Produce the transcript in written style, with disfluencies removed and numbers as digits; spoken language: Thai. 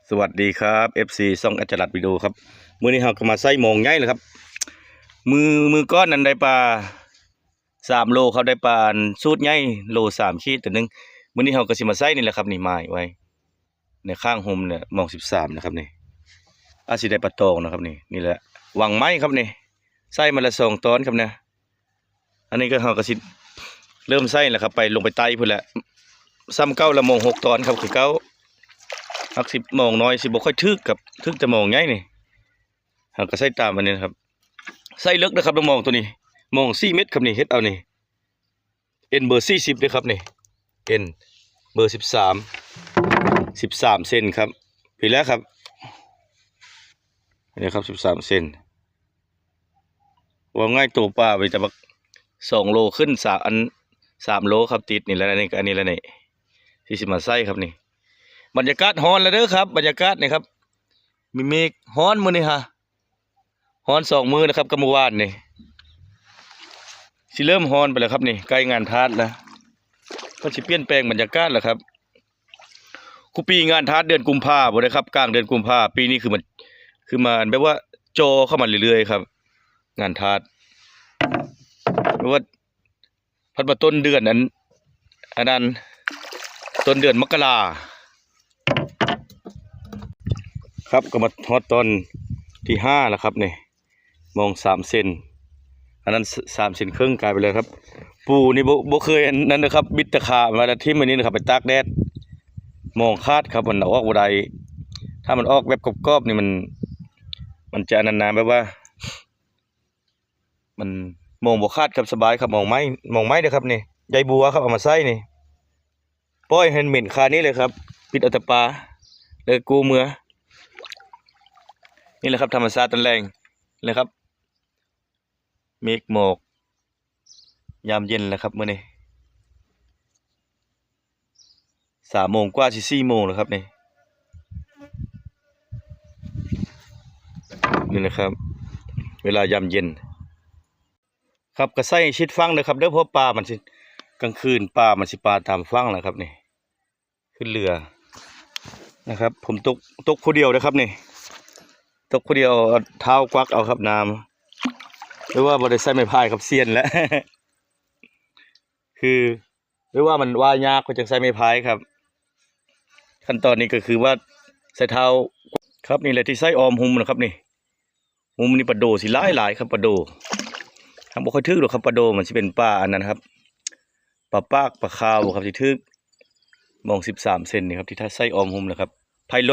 สวัสดีครับ FC ซ่องอัจฉริยะวิดีโอครับมื้อนี้เราก็มาใส่หมองใหญ่เลยครับมือก้อนนั้นได้ปลา3 โลเขาได้ปลาสูตรใหญ่โล3 ขีดตัวนึงมื้อนี้เราก็สิมาใส่นี่แหละครับนี่ไม้ไว้ในข้างโฮมเนี่ยหมอง13นะครับนี่อาจสิได้ปลาตองนะครับนี่แหละหวังไม้ครับนี่ใส่มาละ2 ตอนครับเนี่ยอันนี้ก็เราก็สิเริ่มใส่แล้วครับไปลงไปไต่พุ่นแหละซ้ำเก้าละโมง6 ตอนครับคือเก้าหัก10 โมงน้อยสิบ่ค่อยทึกกับทึกแต่โมงใหญ่นี่เราก็ใส่ตามอันนี้นะครับใส่ลึกนะครับน้องมองตัวนี้มอง4 เมตรครับนี่เฮ็ดเอานี่เอ็นเบอร์40ด้วยครับนี่เอ็นเบอร์13 เซนครับผิดแล้วครับนี่ครับ13 เซนว่าง่ายตัวปลาไปจะบัก2 โลขึ้น3 โลครับติดนี่แล้วนี่ก็อันนี้แล้วนี่ที่สิมาใส่ครับนี่บรรยากาศฮ้อนแล้วเด้อครับบรรยากาศนี่ครับมีเมฆฮ้อนมื้อนี้ฮะฮ้อน2 มื้อนะครับกับเมื่อวานนี่สิเริ่มฮ้อนไปแล้วครับนี่ใกล้งานทาสแล้วก็สิเปลี่ยนแปลงบรรยากาศแล้วครับคุปีงานทาสเดือนกุมภาพันธ์บ่ได้ครับกลางเดือนกุมภาพันธ์ปีนี้คือมาแบบว่าโจเข้ามาเรื่อยๆครับงานทาสเพราะว่าพัดมาต้นเดือนอันนั้นต้นเดือนมกราครับก็มาฮอดตอนที่5แล้วครับนี่มอง3 เซนอันนั้น3 เซนครึ่งกลายไปเลยครับปูนี่บ่เคยอันนั้นนะครับบิดตะขามาแล้วทิ่มอันนี้นะครับไปตากแดดมองคาดครับมันออกบ่ได้ถ้ามันออกแบบกรอบๆนี่มันจะนานๆแบบว่ามันมองบ่คาดครับสบายครับมองไม้เด้อครับนี่ใยบัวครับเอามาใส่นี่ปล่อยให้เหม็นคานี้เลยครับปิดเอาแต่ปลาแล้วกูเมือนี่แหละครับธรรมชาติตอนแรงเลยครับเมฆหมอกยามเย็นแล้วครับมื้อนี้3 โมงกว่าสิ4 โมงแล้วครับนี่นะครับเวลายามเย็นครับก็ใส่ชิดฟังนะครับเด้อเพราะปลามันสิกลางคืนปลามันสิปลาตามฟังแหละครับนี่ขึ้นเรือนะครับผมตกผู้เดียวนะครับนี่ตกผู้เดียวเอาเท้ากวักเอาครับน้ำหรือว่าบ่ได้ใส่ไม้พายครับเซียนแล้ว คือหรือว่ามันว่ายากก็จะใส่ไม้พายครับขั้นตอนนี้ก็คือว่าใส่เท้าครับนี่แหละที่ใส่ออมหุมนะครับนี่หุมนี่ปลาโดสิหลายครับปลาโดทำบ่ค่อยทึกหรอกครับปลาโดมันสิเป็นปลาอันนั้นครับปลาปากปลาคาวครับที่ทึกมอง13 เซนนี่ครับที่ถ้าใส่ออมหุมนะครับไพลด